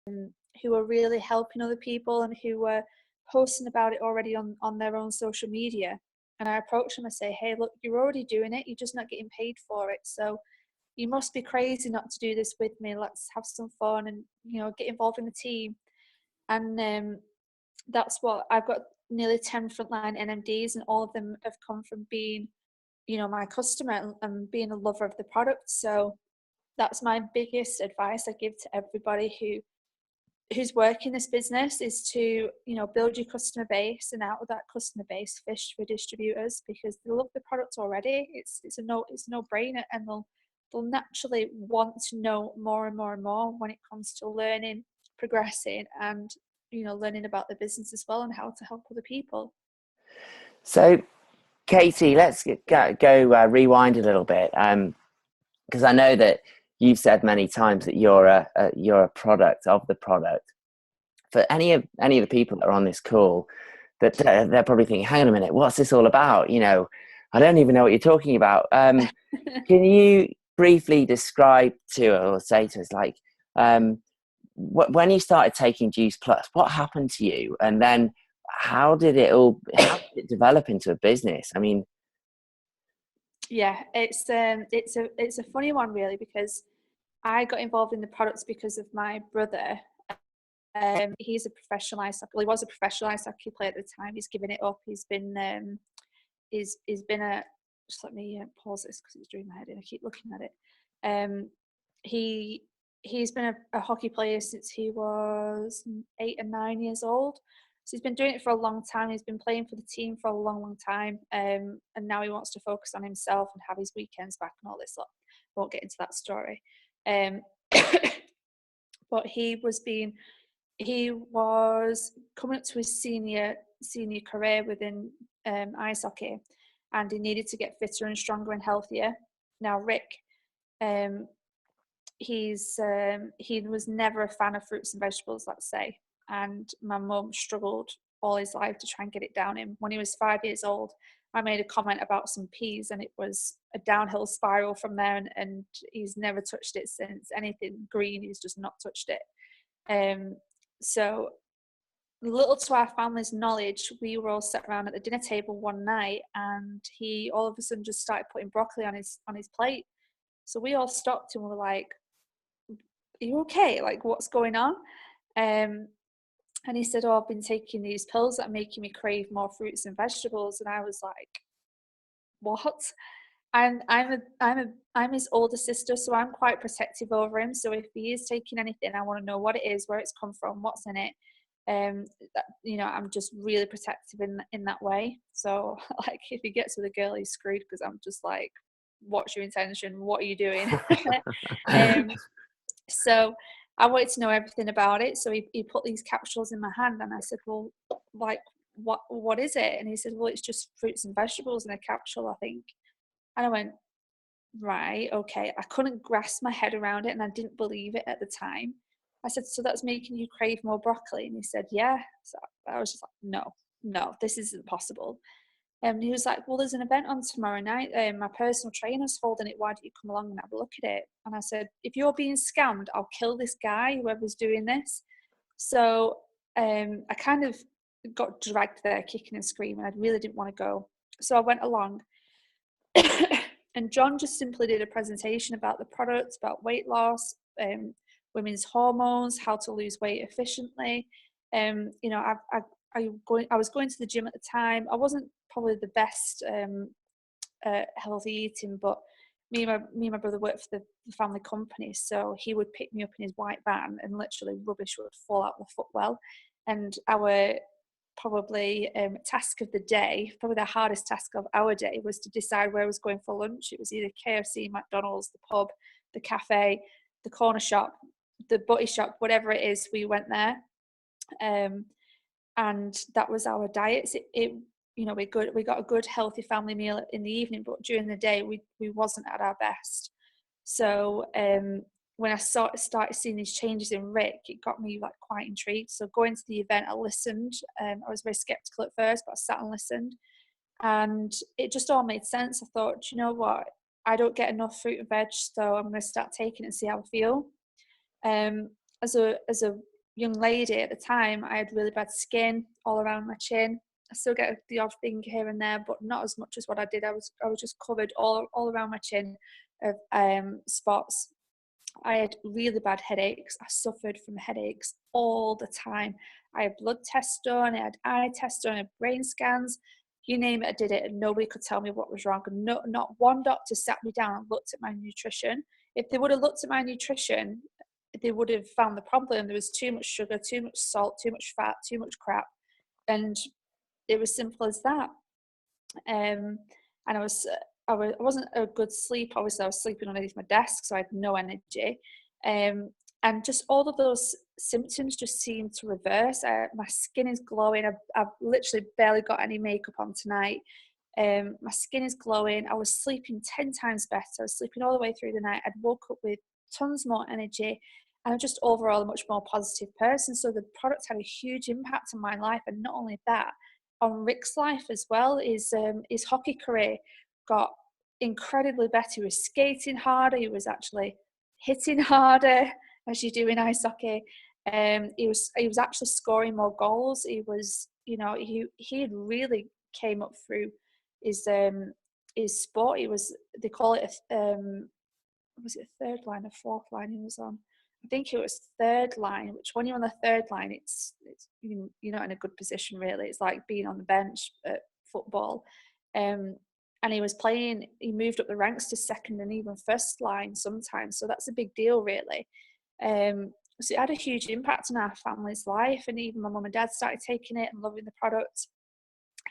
who were really helping other people and who were posting about it already on their own social media. And I approached them and say, hey, look, you're already doing it. You're just not getting paid for it. So you must be crazy not to do this with me. Let's have some fun and, get involved in the team. And that's what I've got. Nearly 10 frontline NMDs, and all of them have come from being, my customer and being a lover of the product. So that's my biggest advice I give to everybody who's working this business, is to, build your customer base, and out of that customer base, fish for distributors, because they love the product already. It's a no brainer, and they'll naturally want to know more and more and more when it comes to learning, progressing, and learning about the business as well and how to help other people. So, Katie, let's go rewind a little bit, because I know that you've said many times that you're a product of the product. For any of the people that are on this call, that they're probably thinking, hang on a minute, what's this all about? I don't even know what you're talking about. Can you briefly describe to or say to us, like, when you started taking Juice Plus, what happened to you, and then how did it develop into a business? I mean, yeah, it's a funny one, really, because I got involved in the products because of my brother. He's a professional ice hockey. Well, he was a professional ice hockey player at the time. He's given it up. He's been a. Just let me pause this because it's doing my head in. I keep looking at it. He's been a hockey player since he was 8 and 9 years old. So he's been doing it for a long time. He's been playing for the team for a long, long time. And now he wants to focus on himself and have his weekends back and all this lot. Won't get into that story. But he was coming up to his senior career within ice hockey, and he needed to get fitter and stronger and healthier. Now, Rick, he was never a fan of fruits and vegetables, let's say, and my mum struggled all his life to try and get it down him. When he was 5 years old, I made a comment about some peas, and it was a downhill spiral from there, and he's never touched it since. Anything green, he's just not touched it. So little to our family's knowledge, we were all sat around at the dinner table one night, and he all of a sudden just started putting broccoli on his plate. So we all stopped and were like, are you okay? Like, what's going on? And he said, oh, I've been taking these pills that are making me crave more fruits and vegetables. And I was like, what? And I'm his older sister, so I'm quite protective over him. So if he is taking anything, I want to know what it is, where it's come from, what's in it. I'm just really protective in that way. So like, if he gets with a girl, he's screwed, because I'm just like, what's your intention? What are you doing? So I wanted to know everything about it. So he put these capsules in my hand, and I said, well, like, what is it? And he said, well, it's just fruits and vegetables in a capsule, I think. And I went, right, okay. I couldn't grasp my head around it, and I didn't believe it at the time. I said, so that's making you crave more broccoli? And he said, yeah. So I was just like, no, this isn't possible. And he was like, well, there's an event on tomorrow night. My personal trainer's holding it. Why don't you come along and have a look at it? And I said, if you're being scammed, I'll kill this guy, whoever's doing this. So I kind of got dragged there kicking and screaming. I really didn't want to go. So I went along. And John just simply did a presentation about the products, about weight loss, women's hormones, how to lose weight efficiently. I was going to the gym at the time. I wasn't probably the best healthy eating, but me and my brother worked for the family company, so he would pick me up in his white van, and literally rubbish would fall out the footwell. And our task of the day, probably the hardest task of our day, was to decide where I was going for lunch. It was either KFC, McDonald's, the pub, the cafe, the corner shop, the butty shop, whatever it is, we went there. And that was our diets. We got a good healthy family meal in the evening, but during the day we wasn't at our best. So when I started seeing these changes in Rick, it got me like quite intrigued. So going to the event, I listened. I was very skeptical at first, but I sat and listened, and it just all made sense. I thought, you know what, I don't get enough fruit and veg, so I'm going to start taking it and see how I feel. As a young lady at the time, I had really bad skin all around my chin. I still get the odd thing here and there, but not as much as what I did. I was just covered all around my chin of spots. I had really bad headaches. I suffered from headaches all the time. I had blood tests done, I had eye tests done, I had brain scans. You name it, I did it, and nobody could tell me what was wrong. And not one doctor sat me down and looked at my nutrition. If they would have looked at my nutrition, they would have found the problem. There was too much sugar, too much salt, too much fat, too much crap. And it was simple as that. And I wasn't a good sleep. Obviously, I was sleeping underneath my desk, so I had no energy. And just all of those symptoms just seemed to reverse. My skin is glowing. I've literally barely got any makeup on tonight. My skin is glowing. I was sleeping 10 times better. I was sleeping all the way through the night. I'd woke up with tons more energy, and I'm just overall a much more positive person. So the product had a huge impact on my life, and not only that, on Rick's life as well. His hockey career got incredibly better. He was skating harder. He was actually hitting harder, as you do in ice hockey. He was actually scoring more goals. He was, he had really came up through his sport. They call it was it a third line or fourth line he was on? I think it was third line, which when you're on the third line, it's you're not in a good position really. It's like being on the bench at football. And he moved up the ranks to second and even first line sometimes. So that's a big deal really. So it had a huge impact on our family's life, and even my mum and dad started taking it and loving the product.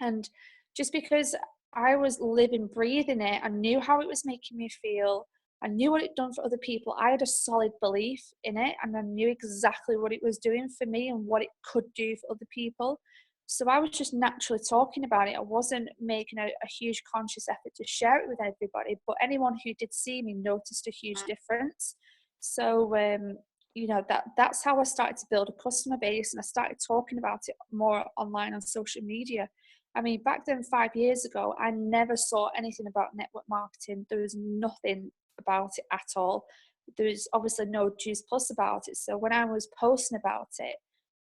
And just because I was living, breathing it, I knew how it was making me feel. I knew what it done for other people. I had a solid belief in it, and I knew exactly what it was doing for me and what it could do for other people. So I was just naturally talking about it. I wasn't making a huge conscious effort to share it with everybody, but anyone who did see me noticed a huge difference. So, that's how I started to build a customer base, and I started talking about it more online on social media. I mean, back then, 5 years ago, I never saw anything about network marketing. There was nothing about it at all. There was obviously no Juice Plus about it. So when I was posting about it,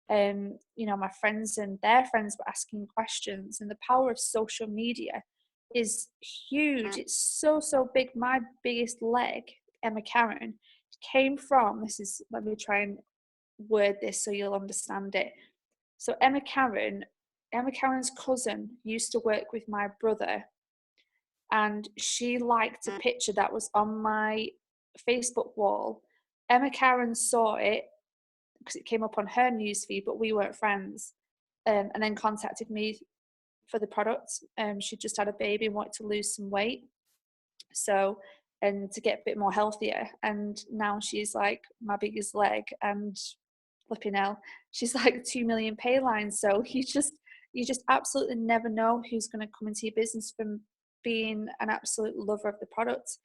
my friends and their friends were asking questions, and the power of social media is huge. It's so big. My biggest leg, Emma Karen, came from let me try and word this so you'll understand it. So Emma Karen's cousin used to work with my brother, and she liked a picture that was on my Facebook wall. Emma Karen saw it because it came up on her newsfeed, but we weren't friends, and then contacted me for the product. She just had a baby and wanted to lose some weight, and to get a bit more healthier. And now she's like my biggest leg, and flipping hell, she's like 2 million pay lines. So you just absolutely never know who's going to come into your business from being an absolute lover of the product.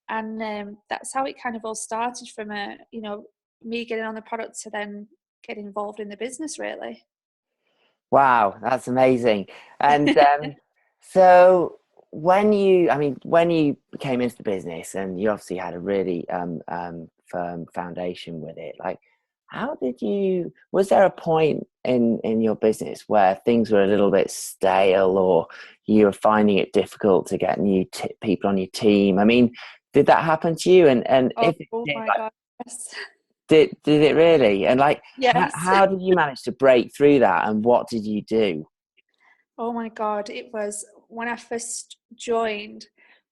And that's how it kind of all started, from me getting on the product to then get involved in the business really. Wow, that's amazing. And so when you came into the business, and you obviously had a really firm foundation with it, like, was there a point in your business where things were a little bit stale, or you were finding it difficult to get new people on your team? I mean, did that happen to you? And if it did, my God, yes. Did it really? And like, Yes. how did you manage to break through that, and what did you do? Oh my God, it was when I first joined,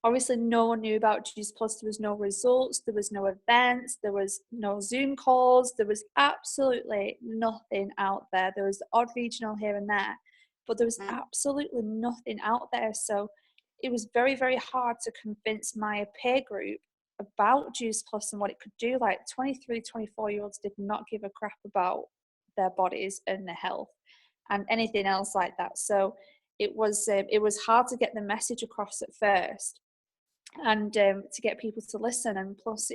obviously no one knew about Juice Plus. There was no results, there was no events, there was no Zoom calls, there was absolutely nothing out there. There was the odd regional here and there, but there was absolutely nothing out there. So it was very, very hard to convince my peer group about Juice Plus and what it could do. Like 23, 24-year-olds did not give a crap about their bodies and their health and anything else like that. So it was hard to get the message across at first, and to get people to listen. And plus,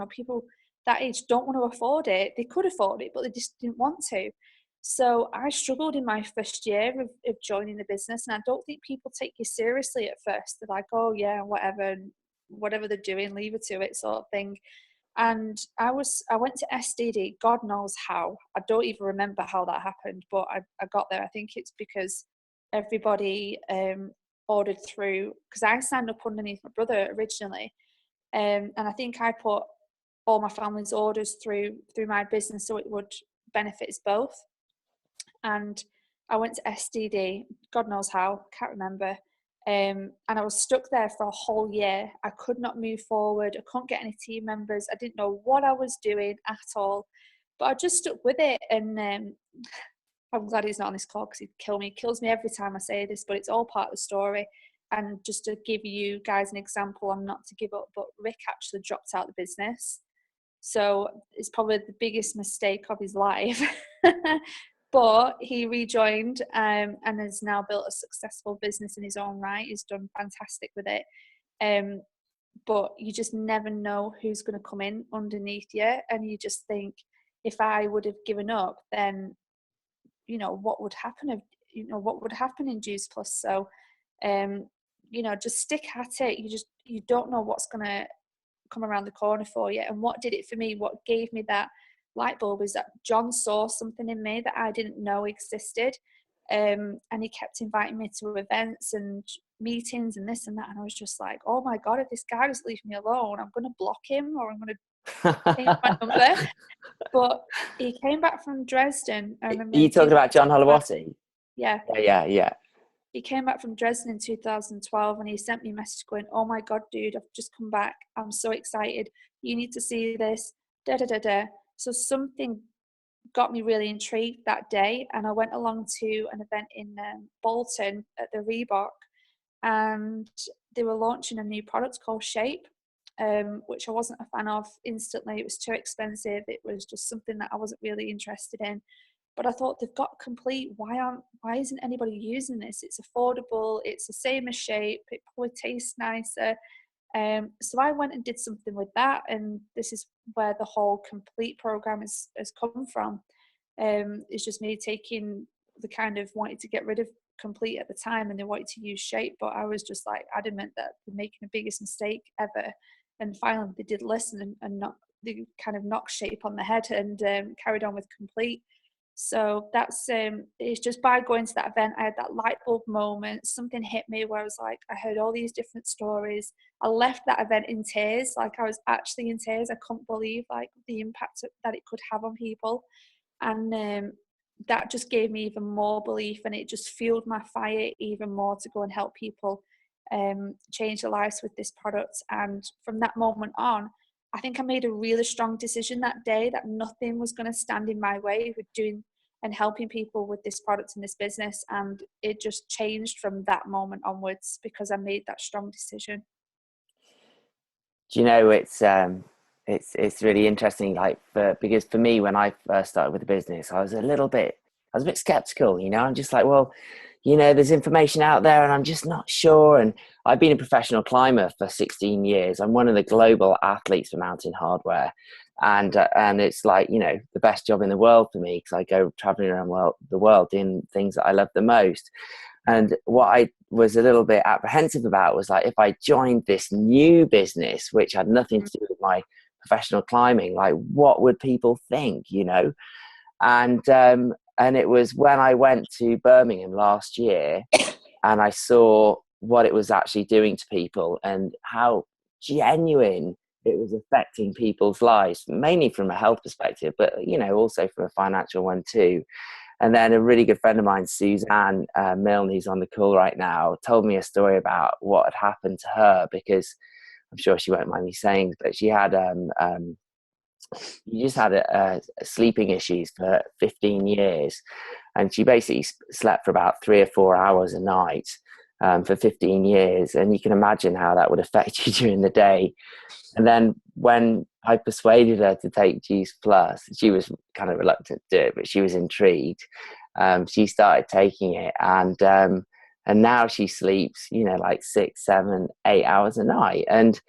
people that age don't want to afford it. They could afford it, but they just didn't want to. So I struggled in my first year of joining the business, and I don't think people take you seriously at first. They're like, oh yeah, whatever they're doing, leave it to it, sort of thing. And I went to SDD, God knows how. I don't even remember how that happened, but I got there. I think it's because everybody ordered through, because I signed up underneath my brother originally. And I think I put all my family's orders through my business so it would benefit us both. And I went to SDD, God knows how, can't remember. And I was stuck there for a whole year. I could not move forward. I couldn't get any team members. I didn't know what I was doing at all. But I just stuck with it. And I'm glad he's not on this call because he'd kill me. He kills me every time I say this, but it's all part of the story. And just to give you guys an example on not to give up, but Rick actually dropped out of the business. So it's probably the biggest mistake of his life. But he rejoined and has now built a successful business in his own right. He's done fantastic with it. But you just never know who's going to come in underneath you. And you just think, if I would have given up, then, you know, what would happen? What would happen in Juice Plus? So, just stick at it. You don't know what's going to come around the corner for you. And what did it for me, what gave me that light bulb, is that John saw something in me that I didn't know existed. And he kept inviting me to events and meetings and this and that. And I was just like, oh my God, if this guy doesn't leave me alone, I'm going to block him or I'm going to change my number. But he came back from Dresden. I remember. You talking about John Holowati? Yeah. Yeah. He came back from Dresden in 2012 and he sent me a message going, oh my God, dude, I've just come back. I'm so excited. You need to see this. Da, da, da, da. So something got me really intrigued that day. And I went along to an event in Bolton at the Reebok, and they were launching a new product called Shape, which I wasn't a fan of instantly. It was too expensive. It was just something that I wasn't really interested in. But I thought, they've got Complete. Why isn't anybody using this? It's affordable. It's the same as Shape. It probably tastes nicer. So I went and did something with that. And this is where the whole Complete program has come from. It's just me taking the kind of wanting to get rid of Complete at the time, and they wanted to use Shape. But I was just like adamant that they're making the biggest mistake ever. And finally they did listen and not, they kind of knocked Shape on the head and carried on with Complete. So that's it's just by going to that event, I had that light bulb moment. Something hit me where I was like, I heard all these different stories. I left that event in tears. Like, I was actually in tears. I couldn't believe like the impact that it could have on people. And that just gave me even more belief, and it just fueled my fire even more to go and help people change their lives with this product. And from that moment on, I think I made a really strong decision that day that nothing was going to stand in my way with doing and helping people with this product and this business. And it just changed from that moment onwards because I made that strong decision. Do you know, it's really interesting, like, because for me, when I first started with the business, I was a bit skeptical, you know. I'm just like, well, you know, there's information out there and I'm just not sure. And I've been a professional climber for 16 years. I'm one of the global athletes for Mountain Hardware. And it's like, you know, the best job in the world for me because I go traveling around the world doing things that I love the most. And what I was a little bit apprehensive about was like, if I joined this new business, which had nothing to do with my professional climbing, like what would people think, you know? And it was when I went to Birmingham last year and I saw what it was actually doing to people and how genuine it was affecting people's lives, mainly from a health perspective, but, you know, also from a financial one too. And then a really good friend of mine, Suzanne Milne, who's on the call right now, told me a story about what had happened to her, because I'm sure she won't mind me saying, but she had you just had sleeping issues for 15 years, and she basically slept for about 3 or 4 hours a night for 15 years, and you can imagine how that would affect you during the day. And then when I persuaded her to take Juice Plus, she was kind of reluctant to do it, but she was intrigued. She started taking it, and now she sleeps, you know, like 6, 7, 8 hours a night. And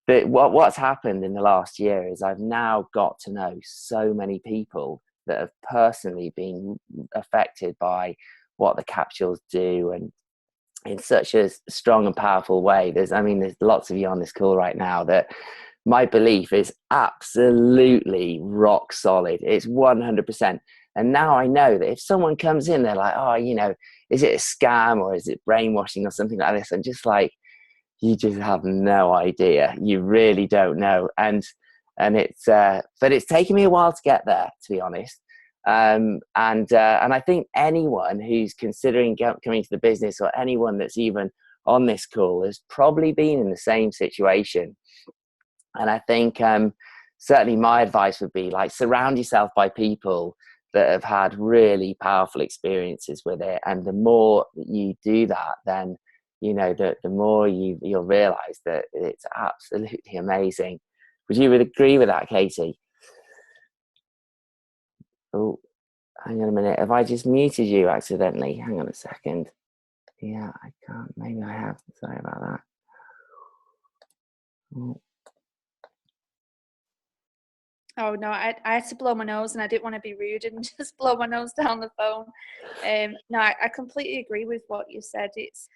what's happened in the last year is I've now got to know so many people that have personally been affected by what the capsules do, and in such a strong and powerful way. There's lots of you on this call right now that my belief is absolutely rock solid. It's 100%. And now I know that if someone comes in, they're like, oh, is it a scam or is it brainwashing or something like this? I'm just like, you just have no idea. You really don't know. And it's, but it's taken me a while to get there, to be honest. And I think anyone who's considering coming to the business, or anyone that's even on this call, has probably been in the same situation. And I think certainly my advice would be, like, surround yourself by people that have had really powerful experiences with it. And the more that you do that, then, the more you'll realize that it's absolutely amazing. Would you agree with that, Katie? Oh, hang on a minute. Have I just muted you accidentally? Hang on a second. Yeah, I can't. Maybe I have. Sorry about that. Oh. Oh no, I had to blow my nose, and I didn't want to be rude and just blow my nose down the phone. No, I completely agree with what you said. It's,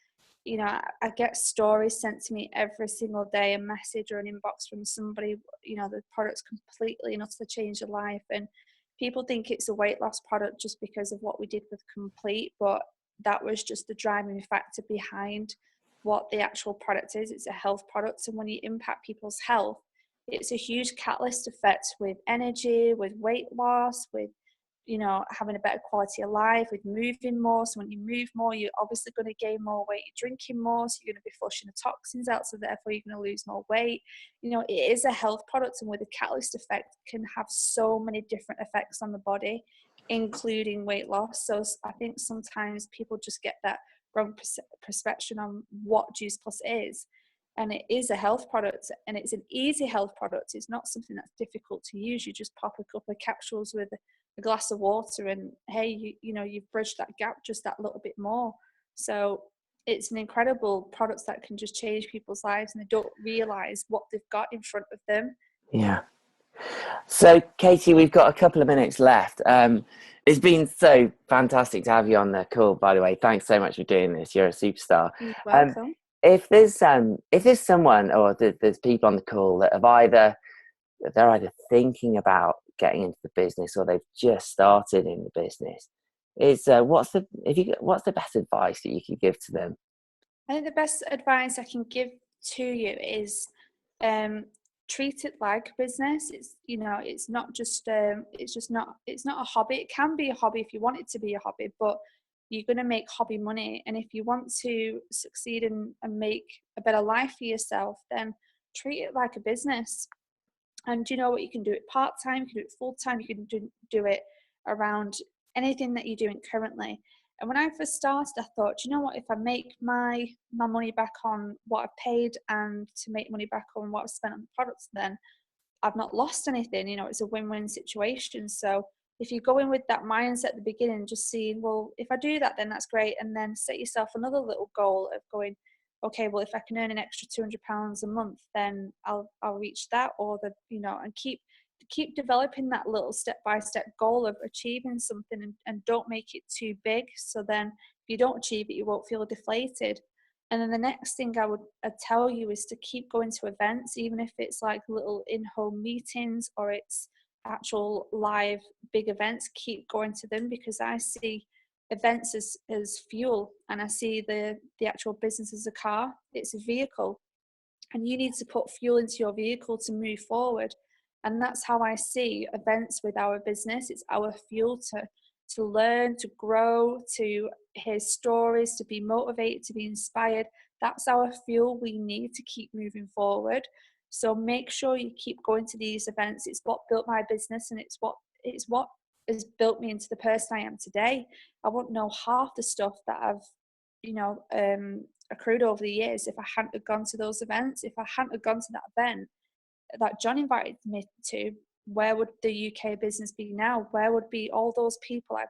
I get stories sent to me every single day, a message or an inbox from somebody, the product's completely and utterly changed their life. And people think it's a weight loss product just because of what we did with Complete, but that was just the driving factor behind what the actual product is. It's a health product, and when you impact people's health, it's a huge catalyst effect with energy, with weight loss, with having a better quality of life, with moving more. So when you move more, you're obviously going to gain more weight. You're drinking more, so you're going to be flushing the toxins out, so therefore you're going to lose more weight. It is a health product, and with a catalyst effect can have so many different effects on the body, including weight loss. So I think sometimes people just get that wrong perception on what Juice Plus is. And it is a health product, and it's an easy health product. It's not something that's difficult to use. You just pop a couple of capsules with a glass of water, and hey, you've bridged that gap just that little bit more. So it's an incredible product that can just change people's lives, and they don't realize what they've got in front of them. Yeah. So, Katie, we've got a couple of minutes left. It's been so fantastic to have you on the call, by the way. Thanks so much for doing this. You're a superstar. You're welcome. If there's someone, or there's people on the call that they're either thinking about getting into the business, or they've just started in the business, what's the best advice that you could give to them? I think the best advice I can give to you is treat it like a business. It's not just it's not a hobby. It can be a hobby if you want it to be a hobby, but you're going to make hobby money. And if you want to succeed and make a better life for yourself, then treat it like a business. And you know what, you can do it part-time, you can do it full-time, you can do it around anything that you're doing currently. And when I first started, I thought, you know what, if I make my money back on what I've paid, and to make money back on what I've spent on the products, then I've not lost anything. It's a win-win situation. So if you go in with that mindset at the beginning, just seeing, well, if I do that, then that's great. And then set yourself another little goal of going, okay, well, if I can earn an extra £200 a month, then I'll reach that. Or and keep developing that little step-by-step goal of achieving something, and don't make it too big. So then if you don't achieve it, you won't feel deflated. And then the next thing I'd tell you is to keep going to events, even if it's like little in-home meetings or it's actual live big events. Keep going to them, because I see events as fuel, and I see the actual business as a car. It's a vehicle, and you need to put fuel into your vehicle to move forward. And that's how I see events with our business. It's our fuel to learn, to grow, to hear stories, to be motivated, to be inspired. That's our fuel we need to keep moving forward. So make sure you keep going to these events. It's what built my business, and it's what has built me into the person I am today. I wouldn't know half the stuff that I've accrued over the years if I hadn't have gone to those events. If I hadn't have gone to that event that John invited me to, where would the UK business be now? Where would be all those people I've